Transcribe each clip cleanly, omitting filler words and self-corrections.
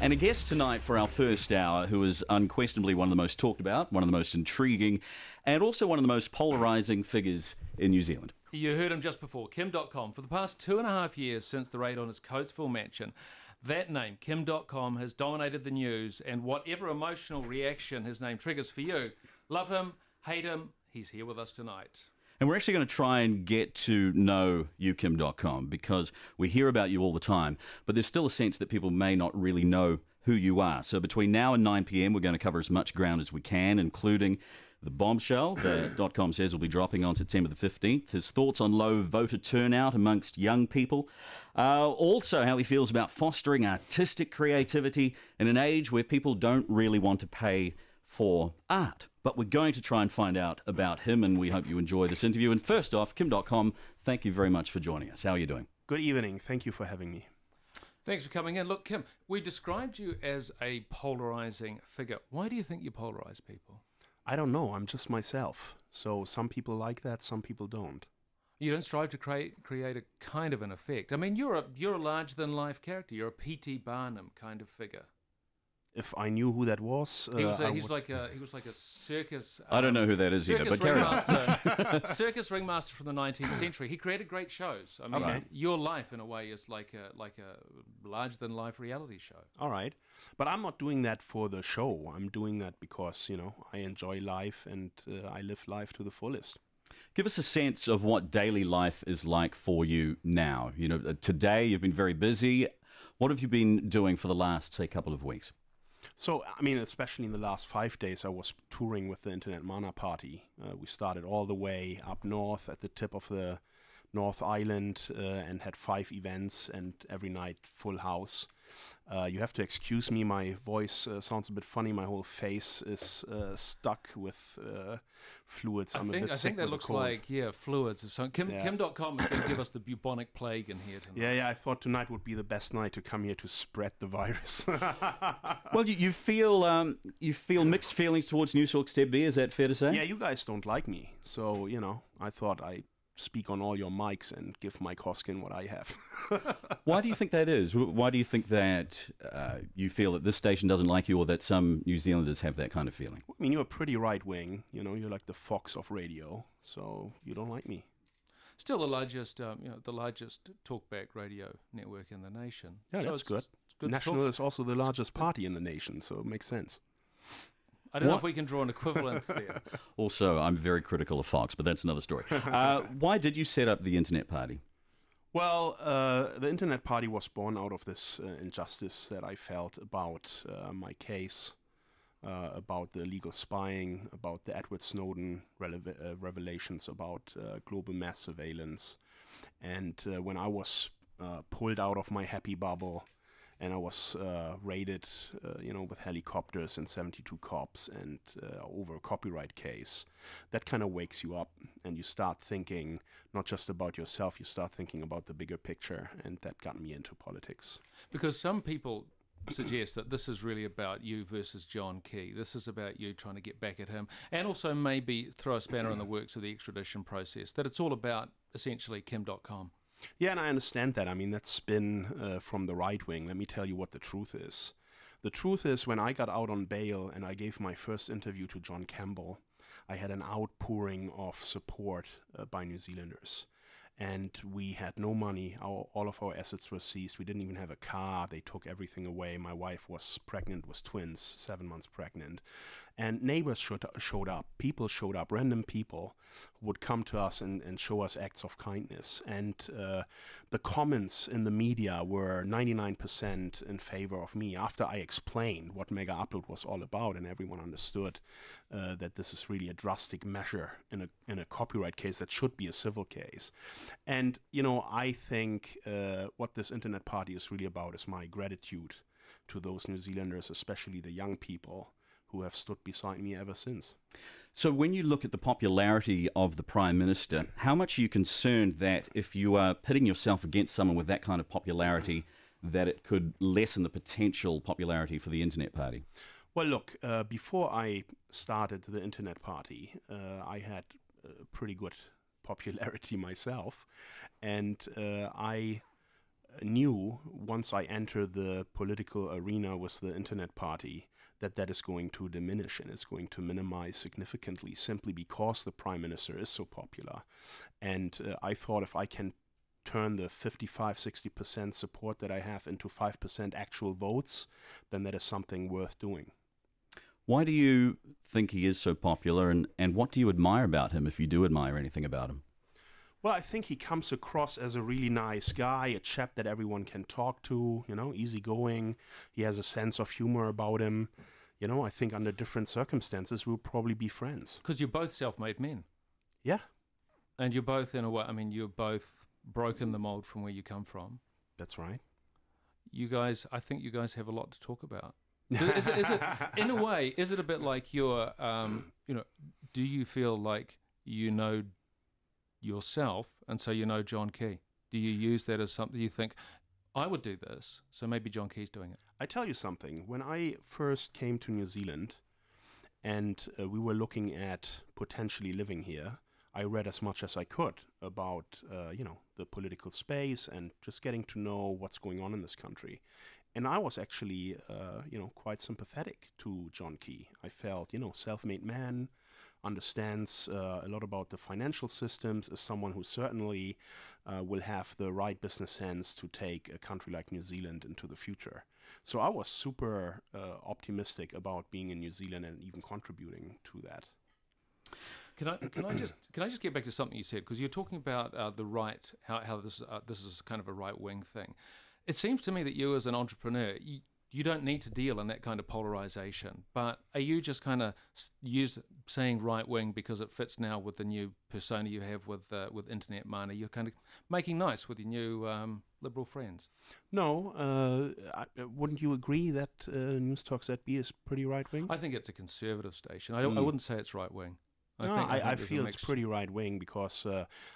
And a guest tonight for our first hour who is unquestionably one of the most talked about, one of the most intriguing, and also one of the most polarising figures in New Zealand. You heard him just before, Dotcom. For the past 2.5 years since the raid on his Coatesville mansion, that name, Dotcom, has dominated the news, and whatever emotional reaction his name triggers for you, love him, hate him, he's here with us tonight. And we're actually going to try and get to know you, Dotcom, because we hear about you all the time, but there's still a sense that people may not really know who you are. So between now and 9 p.m, we're going to cover as much ground as we can, including the bombshell that Dotcom says will be dropping on September the 15th, his thoughts on low voter turnout amongst young people, also how he feels about fostering artistic creativity in an age where people don't really want to pay for art. But we're going to try and find out about him, and we hope you enjoy this interview. And first off, Dotcom, thank you very much for joining us. How are you doing? Good evening. Thank you for having me. Thanks for coming in. Look, Kim, we described you as a polarising figure. Why do you think you polarise people? I don't know. I'm just myself. So some people like that, some people don't. You don't strive to create a kind of an effect. I mean, you're a larger-than-life character. You're a P.T. Barnum kind of figure. If I knew who that was, he was like a circus. I don't know who that is either, but carry on. Circus ringmaster from the 19th century. He created great shows. I mean, okay. Your life in a way is like a larger-than-life reality show. All right, but I'm not doing that for the show. I'm doing that because I enjoy life and I live life to the fullest. Give us a sense of what daily life is like for you now. Today you've been very busy. What have you been doing for the last, say, couple of weeks? So, I mean, especially in the last 5 days, I was touring with the Internet Mana Party. We started all the way up north at the tip of the North Island and had 5 events, and every night full house. You have to excuse me, my voice sounds a bit funny. My whole face is stuck with fluids. I think that looks like, fluids. Kim Dotcom is going to give us the bubonic plague in here tonight. Yeah, I thought tonight would be the best night to come here to spread the virus. Well, you feel mixed feelings towards Newstalk ZB, is that fair to say? Yeah, you guys don't like me. So, I thought I'd speak on all your mics and give Mike Hoskin what I have. Why do you think that is? Why do you think that you feel that this station doesn't like you, or that some New Zealanders have that kind of feeling? I mean, you're pretty right-wing. You're like the Fox of radio, so you don't like me. Still the largest talkback radio network in the nation. Yeah, so that's good. It's good. National is also the largest party in the nation, so it makes sense. I don't know if we can draw an equivalence there. Also, I'm very critical of Fox, but that's another story. Why did you set up the Internet Party? Well, the Internet Party was born out of this injustice that I felt about my case, about the illegal spying, about the Edward Snowden revelations, about global mass surveillance. And when I was pulled out of my happy bubble, and I was raided, with helicopters and 72 cops and over a copyright case. That kind of wakes you up, and you start thinking not just about yourself, you start thinking about the bigger picture, and that got me into politics. Because some people suggest that this is really about you versus John Key. This is about you trying to get back at him, and also maybe throw a spanner in the works of the extradition process, that it's all about, essentially, Dotcom. Yeah, and I understand that. I mean, that's spin from the right wing. Let me tell you what the truth is. The truth is, when I got out on bail and I gave my first interview to John Campbell, I had an outpouring of support by New Zealanders. And we had no money. All of our assets were seized. We didn't even have a car. They took everything away. My wife was pregnant, was twins, 7 months pregnant. And neighbors showed up. People showed up, random people who would come to us and show us acts of kindness. And the comments in the media were 99% in favor of me after I explained what Mega Upload was all about, and everyone understood that this is really a drastic measure in a copyright case that should be a civil case. And, I think what this Internet Party is really about is my gratitude to those New Zealanders, especially the young people, who have stood beside me ever since. So when you look at the popularity of the Prime Minister, how much are you concerned that if you are pitting yourself against someone with that kind of popularity, that it could lessen the potential popularity for the Internet Party? Well, look, before I started the Internet Party, I had pretty good popularity myself, and I knew once I entered the political arena with the Internet Party that is going to diminish and it's going to minimize significantly simply because the Prime Minister is so popular. And I thought if I can turn the 55-60% support that I have into 5% actual votes, then that is something worth doing. Why do you think he is so popular, and what do you admire about him, if you do admire anything about him? Well, I think he comes across as a really nice guy, a chap that everyone can talk to, easygoing. He has a sense of humor about him. I think under different circumstances, we'll probably be friends. Because you're both self-made men. Yeah. And you're both, in a way, you're both broken the mold from where you come from. That's right. I think you guys have a lot to talk about. Is it, in a way, is it a bit like you're, do you feel like you know yourself and so you know John Key? Do you use that as something you think, I would do this, so maybe John Key's doing it? I tell you something. When I first came to New Zealand and we were looking at potentially living here, I read as much as I could about, the political space and just getting to know what's going on in this country. And I was actually, quite sympathetic to John Key. I felt, self-made man, understands a lot about the financial systems, is someone who certainly will have the right business sense to take a country like New Zealand into the future. So I was super optimistic about being in New Zealand and even contributing to that. Can I just get back to something you said, because you're talking about the right, how this is kind of a right wing thing. It seems to me that you as an entrepreneur, you don't need to deal in that kind of polarization. But are you just kind of saying right wing because it fits now with the new persona you have with Internet Money? You're kind of making nice with your new liberal friends. No, wouldn't you agree that Newstalk ZB is pretty right wing? I think it's a conservative station. I wouldn't say it's right wing. I feel it's pretty right-wing because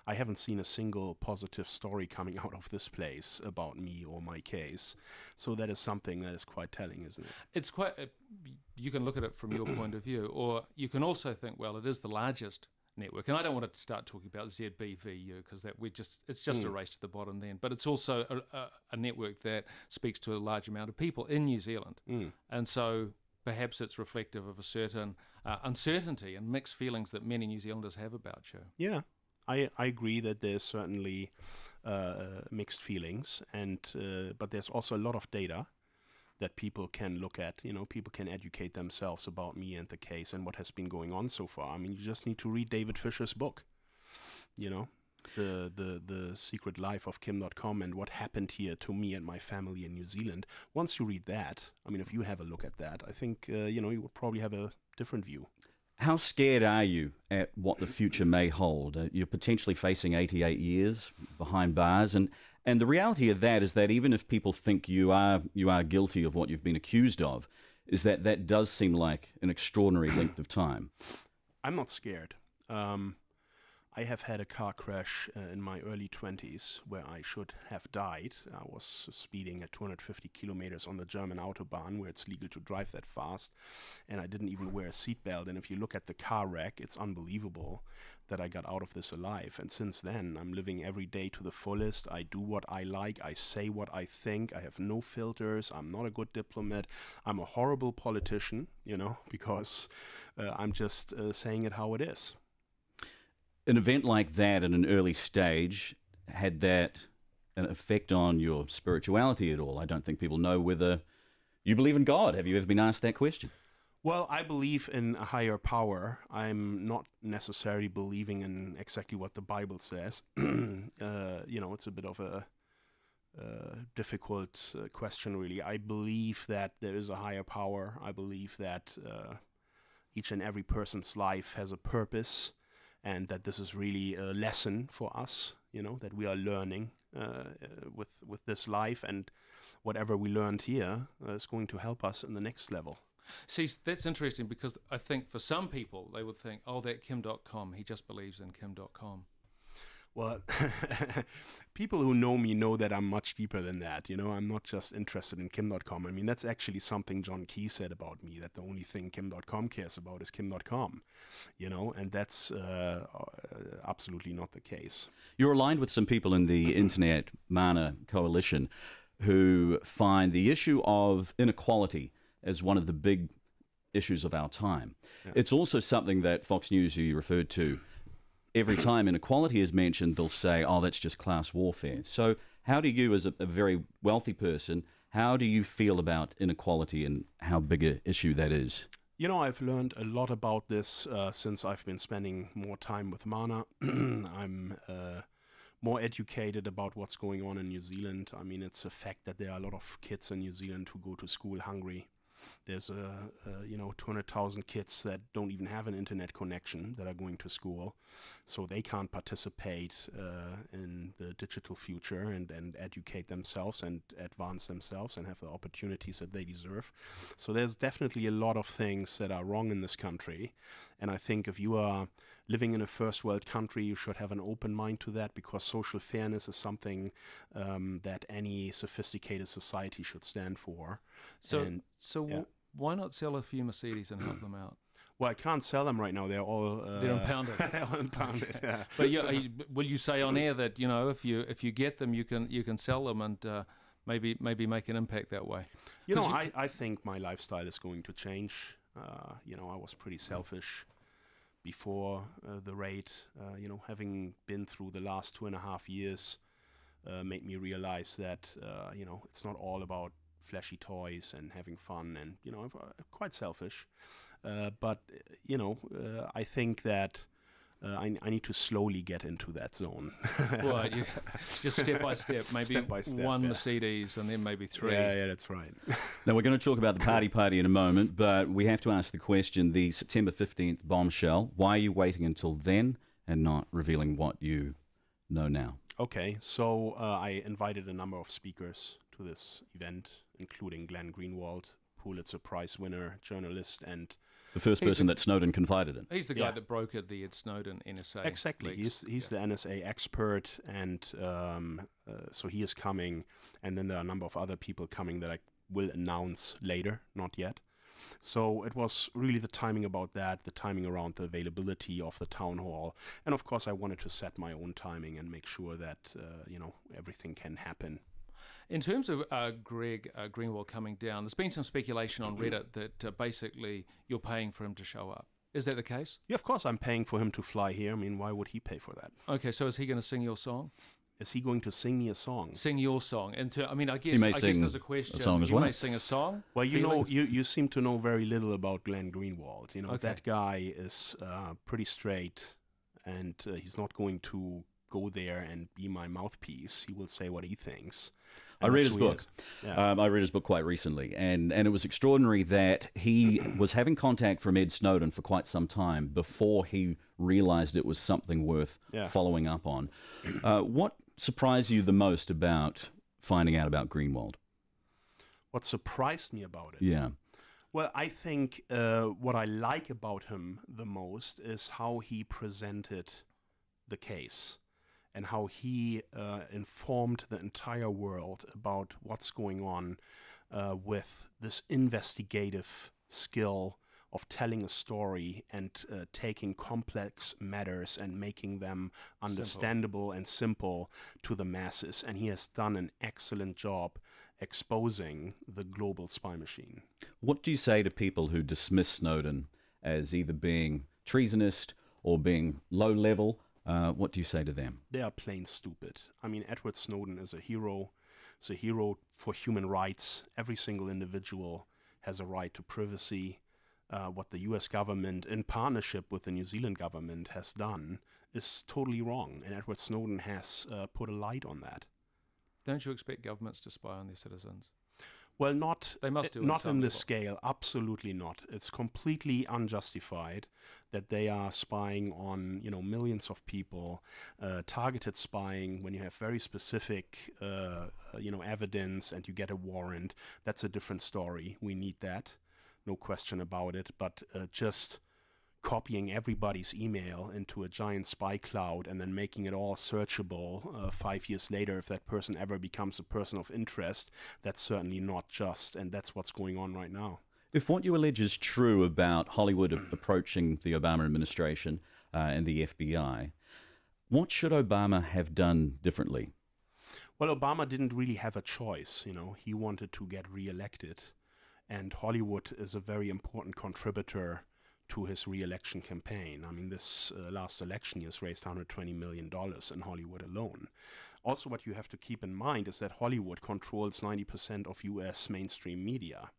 I haven't seen a single positive story coming out of this place about me or my case. So that is something that is quite telling, isn't it? It's quite... you can look at it from your point of view, or you can also think, well, it is the largest network. And I don't want to start talking about ZBVU because it's just a race to the bottom then. But it's also a network that speaks to a large amount of people in New Zealand. And so... perhaps it's reflective of a certain uncertainty and mixed feelings that many New Zealanders have about you. Yeah, I agree that there's certainly mixed feelings, but there's also a lot of data that people can look at. People can educate themselves about me and the case and what has been going on so far. You just need to read David Fisher's book, the secret life of Kim.com and what happened here to me and my family in New Zealand. Once you read that, if you have a look at that, I think, you would probably have a different view. How scared are you at what the future may hold? You're potentially facing 88 years behind bars, and the reality of that is that even if people think you are guilty of what you've been accused of, is that does seem like an extraordinary length of time. I'm not scared. I have had a car crash in my early 20s where I should have died. I was speeding at 250 kilometers on the German Autobahn where it's legal to drive that fast, and I didn't even wear a seatbelt. And if you look at the car wreck, it's unbelievable that I got out of this alive. And since then, I'm living every day to the fullest. I do what I like. I say what I think. I have no filters. I'm not a good diplomat. I'm a horrible politician, because I'm just saying it how it is. An event like that at an early stage, had that an effect on your spirituality at all? I don't think people know whether you believe in God. Have you ever been asked that question? Well, I believe in a higher power. I'm not necessarily believing in exactly what the Bible says. It's a bit of a difficult question, really. I believe that there is a higher power. I believe that each and every person's life has a purpose, and that this is really a lesson for us, that we are learning with this life, and whatever we learned here is going to help us in the next level. See, that's interesting because I think for some people, they would think, oh, that Kim.com, he just believes in Kim.com. Well, people who know me know that I'm much deeper than that. You know, I'm not just interested in Kim.com. I mean, that's actually something John Key said about me, that the only thing Kim.com cares about is Kim.com, you know, and that's absolutely not the case. You're aligned with some people in the Internet Mana Coalition who find the issue of inequality as one of the big issues of our time. Yeah. It's also something that Fox News, who you referred to, every time inequality is mentioned, they'll say, oh, that's just class warfare. So how do you, as a very wealthy person, how do you feel about inequality and how big an issue that is? You know, I've learned a lot about this since I've been spending more time with Mana. I'm more educated about what's going on in New Zealand. I mean, it's a fact that there are a lot of kids in New Zealand who go to school hungry. There's 200,000 kids that don't even have an internet connection that are going to school, so they can't participate in the digital future and educate themselves and advance themselves and have the opportunities that they deserve. So there's definitely a lot of things that are wrong in this country, and I think if you are living in a first world country, you should have an open mind to that, because social fairness is something that any sophisticated society should stand for. Why not sell a few Mercedes and help them out? Well, I can't sell them right now. They're all they're impounded. They're all impounded. Yeah. But will you say on air that, you know, if you get them, you can sell them and maybe make an impact that way? You know, I think my lifestyle is going to change. You know, I was pretty selfish before the raid. You know, having been through the last 2.5 years made me realize that you know, it's not all about flashy toys and having fun, and you know, I'm quite selfish, but you know, I think that I need to slowly get into that zone. Well, just step by step, maybe Step by step, one yeah. Mercedes and then maybe 3. Yeah, that's right. Now, we're going to talk about the party in a moment, but we have to ask the question, the September 15th bombshell, why are you waiting until then and not revealing what you know now? Okay, so I invited a number of speakers to this event, including Glenn Greenwald, Pulitzer Prize winner, journalist, and The first person that Snowden confided in. He's the guy that brokered the Ed Snowden NSA. Exactly, leaks. he's the NSA expert, and so he is coming, and then there are a number of other people coming that I will announce later, not yet. So it was really the timing about that, the timing around the availability of the town hall, and of course I wanted to set my own timing and make sure that you know, everything can happen. In terms of Greg Greenwald coming down, there's been some speculation on Reddit that basically you're paying for him to show up. Is that the case? Yeah, of course I'm paying for him to fly here. I mean, why would he pay for that? Okay, so is he going to sing your song? Is he going to sing me a song? Sing your song. And I mean, I guess, He may sing there's a question. a song as you well. may sing a song. Well, you Feelings? know, you seem to know very little about Glenn Greenwald. You know, Okay. that guy is pretty straight, and he's not going to go there and be my mouthpiece. He will say what he thinks. I And read that's his who he book. is. Yeah. I read his book quite recently, and it was extraordinary that he was having contact from Ed Snowden for quite some time before he realized it was something worth Yeah. following up on. What surprised you the most about finding out about Greenwald? What surprised me about it? Yeah. Well, I think what I like about him the most is how he presented the case and how he informed the entire world about what's going on with this investigative skill of telling a story and taking complex matters and making them understandable and simple to the masses. And he has done an excellent job exposing the global spy machine. What do you say to people who dismiss Snowden as either being treasonist or being low level? What do you say to them? They are plain stupid. I mean, Edward Snowden is a hero. He's a hero for human rights. Every single individual has a right to privacy. What the US government, in partnership with the New Zealand government, has done is totally wrong. And Edward Snowden has put a light on that. Don't you expect governments to spy on their citizens? Well, not They must do it not some in this level. scale. Absolutely not. It's completely unjustified that they are spying on, you know, millions of people. Targeted spying, when you have very specific, you know, evidence and you get a warrant, that's a different story. We need that, no question about it. But just copying everybody's email into a giant spy cloud and then making it all searchable 5 years later if that person ever becomes a person of interest, that's certainly not just, and that's what's going on right now. If what you allege is true about Hollywood approaching the Obama administration and the FBI, what should Obama have done differently? Well, Obama didn't really have a choice, you know. He wanted to get reelected, and Hollywood is a very important contributor to his re-election campaign. I mean, this last election he has raised $120 million in Hollywood alone. Also, what you have to keep in mind is that Hollywood controls 90% of US mainstream media.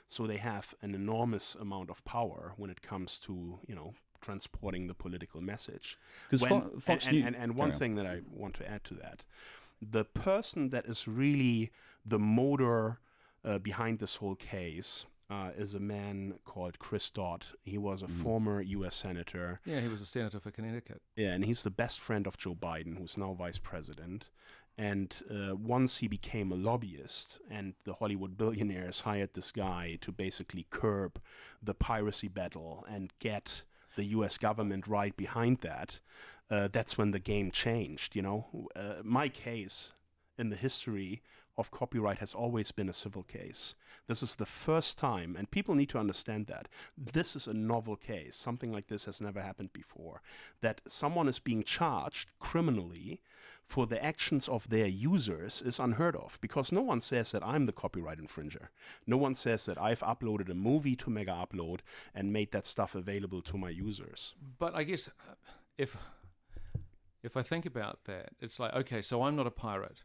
So they have an enormous amount of power when it comes to, you know, transporting the political message. And one thing that I want to add to that, the person that is really the motor behind this whole case is a man called Chris Dodd. He was a former U.S. senator. Yeah, he was a senator for Connecticut. Yeah, and he's the best friend of Joe Biden, who's now vice president. And once he became a lobbyist, and the Hollywood billionaires hired this guy to basically curb the piracy battle and get the U.S. government right behind that, that's when the game changed, you know. My case in the history of copyright has always been a civil case. This is the first time, and people need to understand that. This is a novel case. Something like this has never happened before. That someone is being charged criminally for the actions of their users is unheard of, because no one says that I'm the copyright infringer. No one says that I've uploaded a movie to Mega Upload and made that stuff available to my users. But I guess if I think about that, it's like, okay, so I'm not a pirate.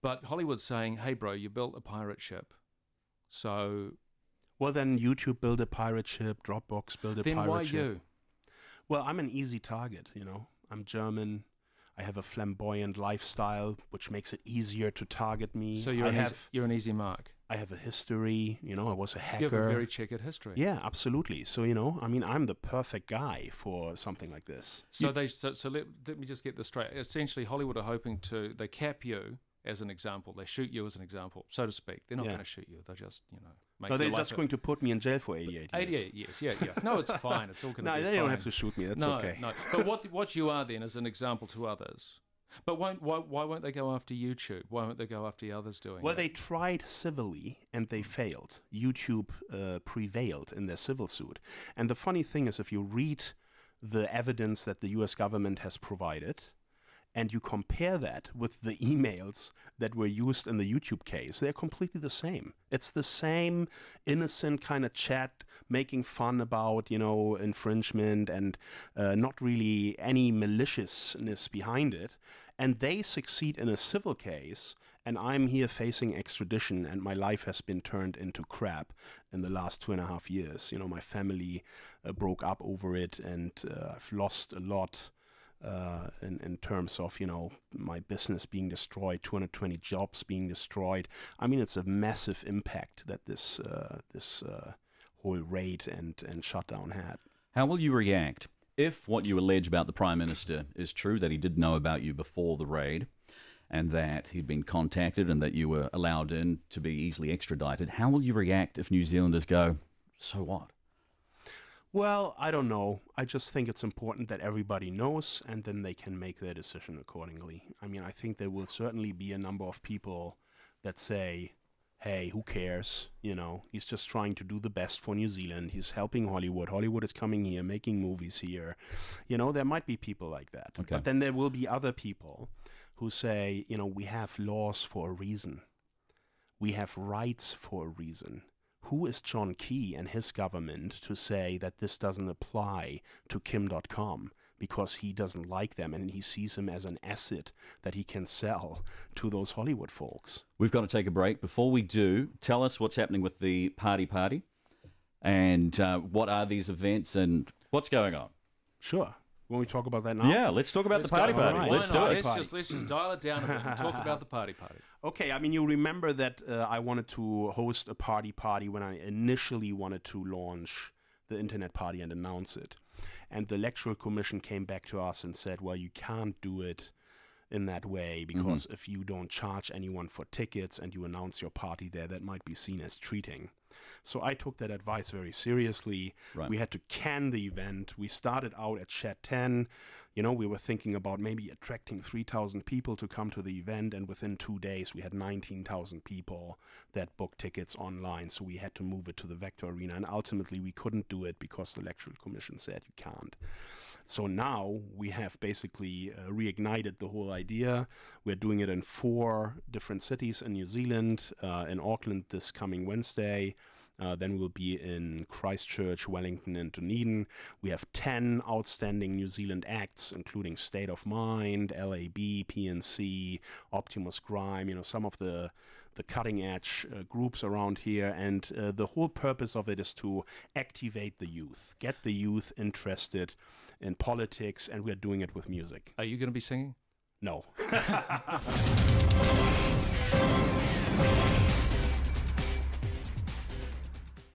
But Hollywood's saying, hey, bro, you built a pirate ship. So... Well, then YouTube built a pirate ship, Dropbox built a pirate ship. Then why you? Well, I'm an easy target, you know. I'm German. I have a flamboyant lifestyle, which makes it easier to target me. So you're an easy mark. I have a history, you know, I was a hacker. You have a very checkered history. Yeah, absolutely. So, you know, I mean, I'm the perfect guy for something like this. So let me just get this straight. Essentially, Hollywood are hoping to, they cap you as an example. They shoot you as an example, so to speak. They're not going to shoot you. They're just, you know, make No, they're just going to put me in jail for 88 years. 88 years, yeah. No, it's fine. It's all going to be fine. No, they don't have to shoot me. That's okay. No, but what you are then is an example to others. But why won't they go after YouTube? Why won't they go after the others doing it? Well, they tried civilly, and they failed. YouTube prevailed in their civil suit. And the funny thing is, if you read the evidence that the U.S. government has provided, and you compare that with the emails that were used in the YouTube case, they're completely the same. It's the same innocent kind of chat, making fun about, you know, infringement and not really any maliciousness behind it. And they succeed in a civil case, and I'm here facing extradition, and my life has been turned into crap in the last 2.5 years. You know, my family broke up over it, and I've lost a lot in terms of, you know, my business being destroyed, 220 jobs being destroyed. I mean, it's a massive impact that this whole raid and shutdown had. How will you react if what you allege about the Prime Minister is true, that he did know about you before the raid and that he'd been contacted and that you were allowed in to be easily extradited? How will you react if New Zealanders go, so what? Well, I don't know. I just think it's important that everybody knows, and then they can make their decision accordingly. I mean, I think there will certainly be a number of people that say, hey, who cares? You know, he's just trying to do the best for New Zealand. He's helping Hollywood. Hollywood is coming here, making movies here. You know, there might be people like that. Okay. But then there will be other people who say, you know, we have laws for a reason. We have rights for a reason. Who is John Key and his government to say that this doesn't apply to Kim.com because he doesn't like them and he sees them as an asset that he can sell to those Hollywood folks? We've got to take a break. Before we do, tell us what's happening with the party and what are these events and what's going on? Sure. When we talk about that now? Yeah, let's talk about the party. Right. Let's do it. Let's just dial it down a bit and talk about the party. Okay, I mean, you remember that I wanted to host a party when I initially wanted to launch the Internet Party and announce it. And the Electoral Commission came back to us and said, well, you can't do it in that way because if you don't charge anyone for tickets and you announce your party there, that might be seen as cheating. So I took that advice very seriously. Right. We had to can the event. We started out at Shed 10. You know, we were thinking about maybe attracting 3,000 people to come to the event, and within 2 days we had 19,000 people that booked tickets online. So we had to move it to the Vector Arena, and ultimately we couldn't do it because the Electoral Commission said you can't. So now we have basically reignited the whole idea. We're doing it in 4 different cities in New Zealand, in Auckland this coming Wednesday. Then we'll be in Christchurch, Wellington, and Dunedin. We have 10 outstanding New Zealand acts, including State of Mind, LAB, PNC, Optimus Grime, you know, some of the cutting-edge groups around here. And the whole purpose of it is to activate the youth, get the youth interested in politics, and we're doing it with music. Are you going to be singing? No.